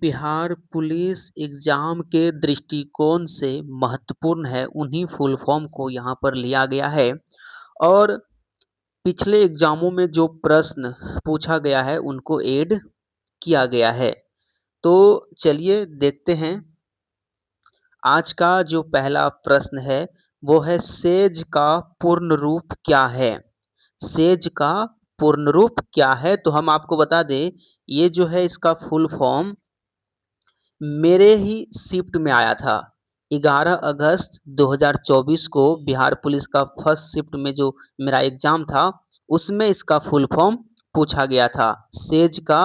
Bihar police exam के दृष्टिकोण से महत्वपूर्ण है, उन्हीं फुल फॉर्म को यहाँ पर लिया गया है। और पिछले एग्जामों में जो प्रश्न पूछा गया है उनको ऐड किया गया है। तो चलिए देखते हैं। आज का जो पहला प्रश्न है वो है सेज का पूर्ण रूप क्या है। सेज का पूर्ण रूप क्या है, तो हम आपको बता दें ये जो है इसका फुल फॉर्म मेरे ही शिफ्ट में आया था। 11 अगस्त 2024 को बिहार पुलिस का फर्स्ट शिफ्ट में जो मेरा एग्जाम था उसमें इसका फुल फॉर्म पूछा गया था। सेज का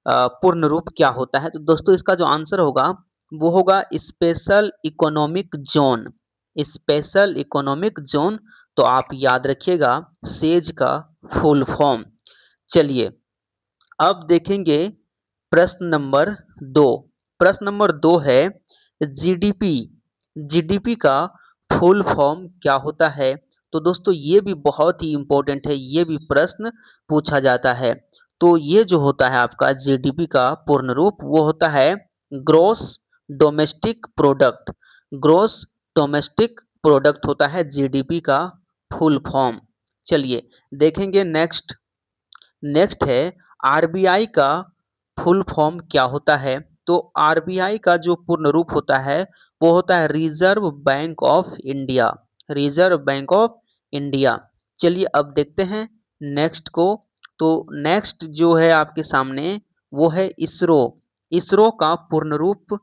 पूर्ण रूप क्या होता है, तो दोस्तों इसका जो आंसर होगा वो होगा special economic zone. Special economic zone, तो आप याद रखिएगा सेज का फुल फॉर्म। चलिए अब देखेंगे प्रश्न नंबर 2। प्रश्न नंबर 2 है जीडीपी। जीडीपी का फुल फॉर्म क्या होता है, तो दोस्तों ये भी बहुत ही इंपॉर्टेंट है, ये भी प्रश्न पूछा जाता है। तो ये जो होता है आपका जीडीपी का पूर्ण रूप वो होता है gross domestic product. Gross domestic product होता है जीडीपी का फुल फॉर्म। चलिए देखेंगे नेक्स्ट। नेक्स्ट है आरबीआई का फुल फॉर्म क्या होता है, तो आरबीआई का जो पूर्ण रूप होता है वो होता है reserve bank of India. Reserve bank of India. चलिए अब देखते हैं नेक्स्ट को। तो नेक्स्ट जो है आपके सामने वो है इसरो। इसरो का पूर्ण रूप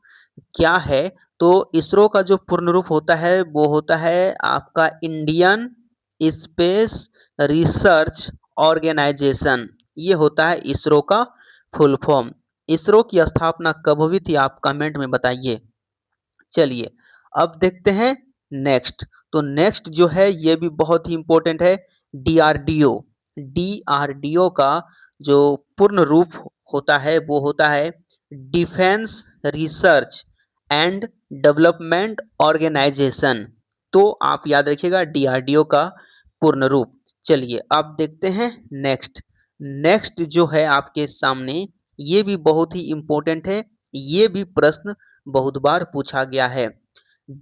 क्या है, तो इसरो का जो पूर्ण रूप होता है वो होता है आपका इंडियन स्पेस रिसर्च ऑर्गेनाइजेशन। ये होता है इसरो का फुल फॉर्म। इसरो की स्थापना कब हुई थी आप कमेंट में बताइए। चलिए अब देखते हैं नेक्स्ट। तो नेक्स्ट जो है ये भी बहुत ही इंपॉर्टेंट है डीआरडीओ। डीआरडीओ का जो पूर्ण रूप होता है वो होता है defence research and development organisation. तो आप याद रखिएगा डीआरडीओ का पूर्ण रूप। चलिए अब देखते हैं नेक्स्ट। नेक्स्ट जो है आपके सामने ये भी बहुत ही इंपॉर्टेंट है, ये भी प्रश्न बहुत बार पूछा गया है।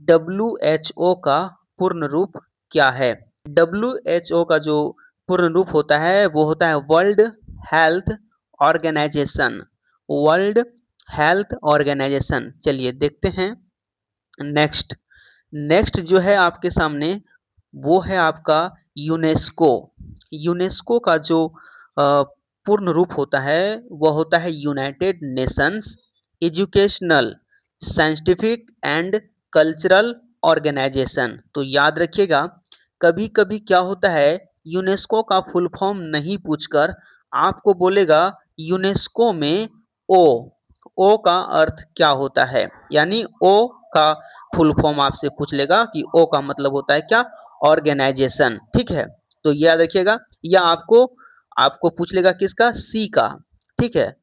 WHO का पूर्ण रूप क्या है। WHO का जो पूर्ण रूप होता है वो होता है world health organisation. World health organisation. चलिए देखते हैं नेक्स्ट। नेक्स्ट जो है आपके सामने वो है आपका यूनेस्को। यूनेस्को का जो पूर्ण रूप होता है वो होता है united nations educational scientific and cultural organisation. तो याद रखिएगा कभी कभी क्या होता है यूनेस्को का फुल फॉर्म नहीं पूछकर आपको बोलेगा यूनेस्को में ओ। ओ का अर्थ क्या होता है, यानी ओ का फुल फॉर्म आपसे पूछ लेगा कि ओ का मतलब होता है क्या, ऑर्गेनाइजेशन। ठीक है, तो याद रखिएगा। या आपको आपको पूछ लेगा किसका, सी का। ठीक है,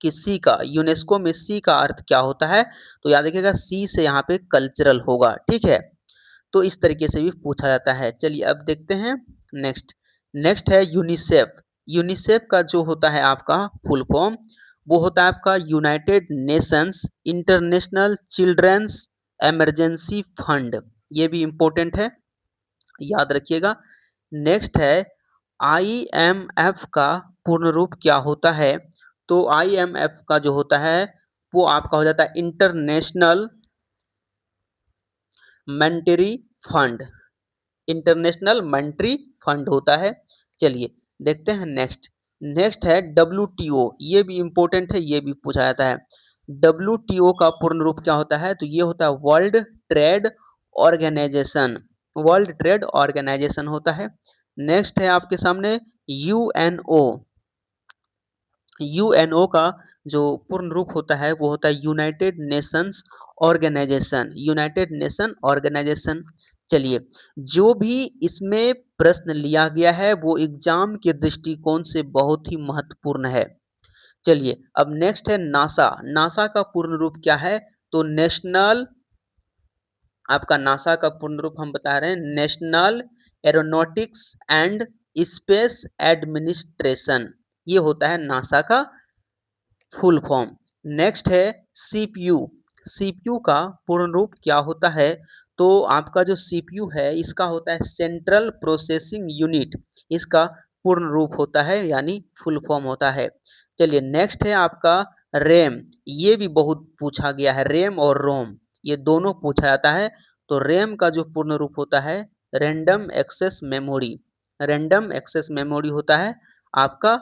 कि सी का यूनेस्को में सी का अर्थ क्या होता है, तो याद रखिएगा सी से यहाँ पे कल्चरल होगा। ठीक है, तो इस तरीके से भी पूछा जाता है। चलिए अब देखते हैं नेक्स्ट। नेक्स्ट है यूनिसेफ। यूनिसेफ का जो होता है आपका फुल फॉर्म वो होता है आपका united nations international children's emergency fund. ये भी इंपॉर्टेंट है, याद रखिएगा। नेक्स्ट है आईएमएफ का पूर्ण रूप क्या होता है, तो आईएमएफ का जो होता है वो आपका हो जाता है international monetary fund. International monetary fund होता है। चलिए देखते हैं नेक्स्ट। नेक्स्ट है WTO। ये भी इंपॉर्टेंट है, ये भी पूछा जाता है। WTO का पूर्ण रूप क्या होता है, तो ये होता है world trade organisation. World trade organisation होता है। नेक्स्ट है आपके सामने यूएनओ। यूएनओ का जो पूर्ण रूप होता है वो होता है united nations organisation. United nation organisation. चलिए जो भी इसमें प्रश्न लिया गया है वो एग्जाम के दृष्टिकोण से बहुत ही महत्वपूर्ण है। चलिए अब नेक्स्ट है नासा। नासा का पूर्ण रूप क्या है, तो नेशनल, आपका नासा का पूर्ण रूप हम बता रहे हैं national aeronautics and space administration. ये होता है नासा का फुल फॉर्म। नेक्स्ट है सीपीयू। सीपीयू का पूर्ण रूप क्या होता है? तो आपका जो सीपीयू है इसका होता है सेंट्रल प्रोसेसिंग यूनिट, इसका पूर्ण रूप होता है यानी फुल फॉर्म होता है। चलिए नेक्स्ट है आपका रैम। ये भी बहुत पूछा गया है, रैम और रोम ये दोनों पूछा जाता है। तो रैम का जो पूर्ण रूप होता है random access memory. Random access memory होता है आपका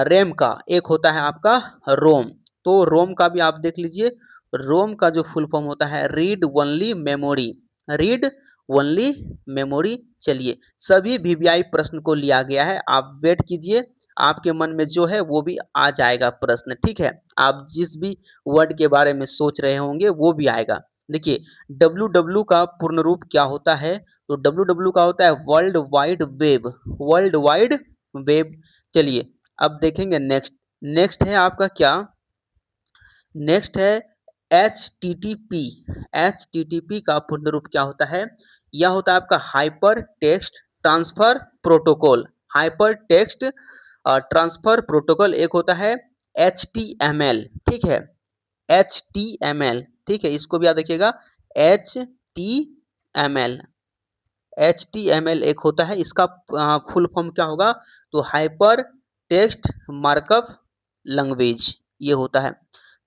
रैम का। एक होता है आपका रोम। तो रोम का भी आप देख लीजिए, रोम का जो फुल फॉर्म होता है read only memory. Read only memory. चलिए सभी वीवीआई प्रश्न को लिया गया है, आप वेट कीजिए, आपके मन में जो है वो भी आ जाएगा प्रश्न, ठीक है। आप जिस भी वर्ड के बारे में सोच रहे होंगे वो भी आएगा। देखिए डब्ल्यू डब्ल्यू का पूर्ण रूप क्या होता है? तो डब्ल्यू डब्ल्यू का होता है world wide web. World wide web. चलिए अब देखेंगे नेक्स्ट। नेक्स्ट है आपका क्या? नेक्स्ट है H T T P. H T T P का पूर्ण रूप क्या होता है? यह होता है आपका hyper text transfer protocol. Hyper text transfer protocol. एक होता है एच टी एम एल, ठीक है, एच टी एम एल, ठीक है, इसको भी याद रखिएगा, H T M L. H T M L एक होता है, इसका फुल फॉर्म क्या होगा? तो हाइपर टेक्स्ट मार्कअप लैंग्वेज ये होता है।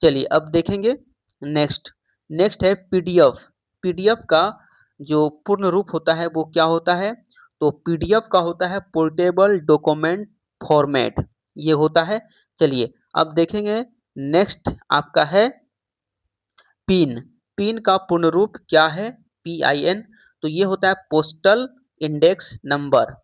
चलिए अब देखेंगे नेक्स्ट। नेक्स्ट है पीडीएफ। पीडीएफ का जो पूर्ण रूप होता है वो क्या होता है? तो पीडीएफ का होता है पोर्टेबल डॉक्यूमेंट फॉर्मेट, ये होता है। चलिए अब देखेंगे नेक्स्ट आपका है पिन। पिन का पूर्ण रूप क्या है? P I N. तो ये होता है पोस्टल इंडेक्स नंबर,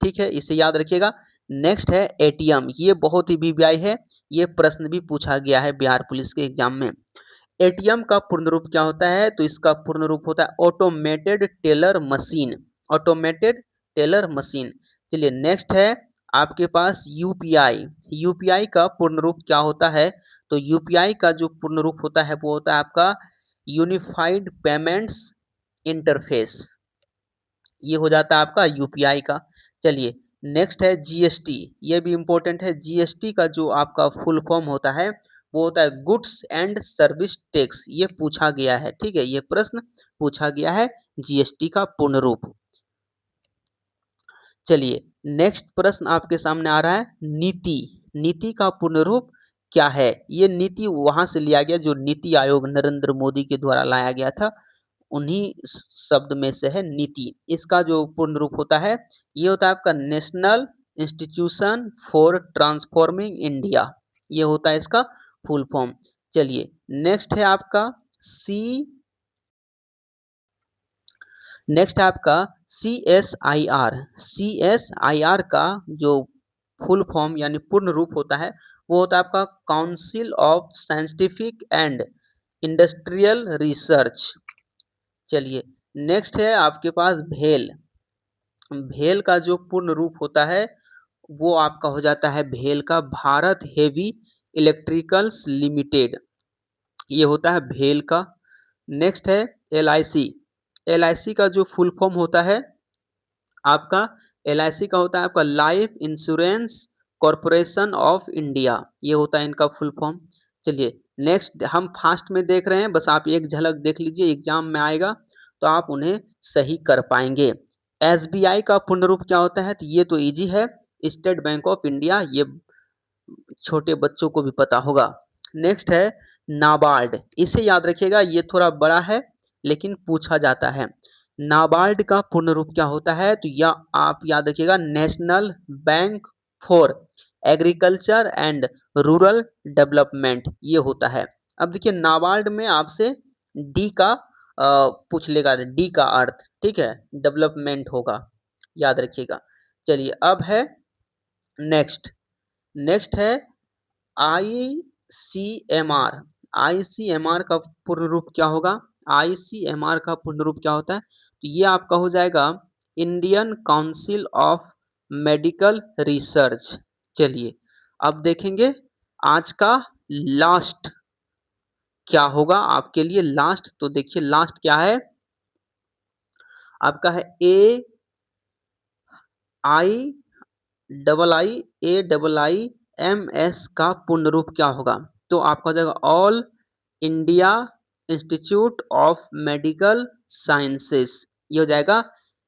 ठीक है, इसे याद रखिएगा। नेक्स्ट है एटीएम। ये बहुत ही वीवीआई है, ये प्रश्न भी पूछा गया है बिहार पुलिस के एग्जाम में। एटीएम का पूर्ण रूप क्या होता है? तो इसका पूर्ण रूप होता है automated teller machine. Automated teller machine. चलिए नेक्स्ट है आपके पास यूपीआई। यूपीआई का पूर्ण रूप क्या होता है? तो यूपीआई का जो पूर्ण रूप होता है वो होता है आपका यूनिफाइड पेमेंट्स इंटरफेस, ये हो जाता है आपका यूपीआई का। चलिए नेक्स्ट है जीएसटी। ये भी इंपॉर्टेंट है। जीएसटी का जो आपका फुल फॉर्म होता है वो होता है गुड्स एंड सर्विस टैक्स। ये पूछा गया है, ठीक है, ये प्रश्न पूछा गया है जीएसटी का पूर्ण रूप। चलिए नेक्स्ट प्रश्न आपके सामने आ रहा है नीति। नीति का पूर्ण रूप क्या है? ये नीति वहां से लिया गया जो नीति आयोग नरेंद्र मोदी के द्वारा लाया गया था, उन्हीं शब्द में से है नीति। इसका जो पूर्ण रूप होता है ये होता है आपका national institution for transforming India, ये होता है इसका फुल फॉर्म। चलिए नेक्स्ट है आपका सी। नेक्स्ट है आपका C S I R. C S I R का जो फुल फॉर्म यानी पूर्ण रूप होता है वो होता है आपका council of scientific and industrial research. चलिए नेक्स्ट है आपके पास भेल। भेल का जो पूर्ण रूप होता है वो आपका हो जाता है भेल का भारत हेवी इलेक्ट्रिकल्स लिमिटेड, ये होता है भेल का। नेक्स्ट है L I C. L I सी का जो फुल फॉर्म होता है आपका, एल आई सी का होता है आपका life insurance corporation of India, ये होता है इनका फुल फॉर्म। चलिए नेक्स्ट हम फास्ट में देख रहे हैं, बस आप एक झलक देख लीजिए, एग्जाम में आएगा तो आप उन्हें सही कर पाएंगे। एसबीआई का पूर्ण रूप क्या होता है? तो ये तो इजी है, स्टेट बैंक ऑफ इंडिया, ये छोटे बच्चों को भी पता होगा। नेक्स्ट है नाबार्ड। इसे याद रखिएगा, ये थोड़ा बड़ा है लेकिन पूछा जाता है। नाबार्ड का पूर्ण रूप क्या होता है? तो यह आप याद रखिएगा national bank for agriculture and rural development, ये होता है। अब देखिए नाबार्ड में आपसे डी का पूछ लेगा, डी का अर्थ, ठीक है, डेवलपमेंट होगा, याद रखिएगा। चलिए अब है नेक्स्ट। नेक्स्ट है आईसीएमआर। आईसीएमआर का पूर्ण रूप क्या होगा? आईसीएमआर का पूर्ण रूप क्या होता है? तो ये आपका हो जाएगा Indian council of medical research. चलिए अब देखेंगे आज का लास्ट क्या होगा आपके लिए लास्ट। तो देखिए लास्ट क्या है आपका, है A I double I A double I M S का पूर्ण रूप क्या होगा? तो आपका हो जाएगा All India Institute of Medical Sciences, ये हो जाएगा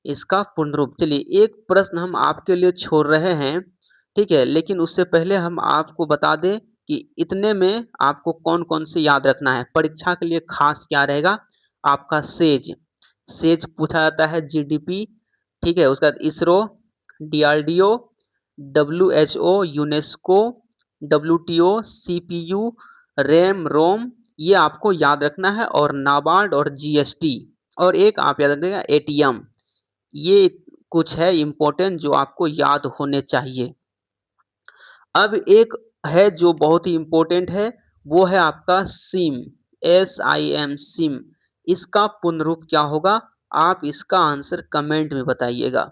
इसका पूर्ण रूप। चलिए एक प्रश्न हम आपके लिए छोड़ रहे हैं, ठीक है, लेकिन उससे पहले हम आपको बता दें कि इतने में आपको कौन कौन से याद रखना है। परीक्षा के लिए खास क्या रहेगा आपका सेज, सेज पूछा जाता है, जीडीपी, ठीक है, उसके बाद ISRO, DRDO, WHO, UNESCO, WTO, CPU, RAM, ROM, ये आपको याद रखना है, और नाबार्ड और जीएसटी, और एक आप याद रखिएगा एटीएम। ये कुछ है इम्पोर्टेंट जो आपको याद होने चाहिए। अब एक है जो बहुत ही इम्पोर्टेंट है, वो है आपका सिम, SIM, सिम। इसका पूर्ण रूप क्या होगा, आप इसका आंसर कमेंट में बताइएगा।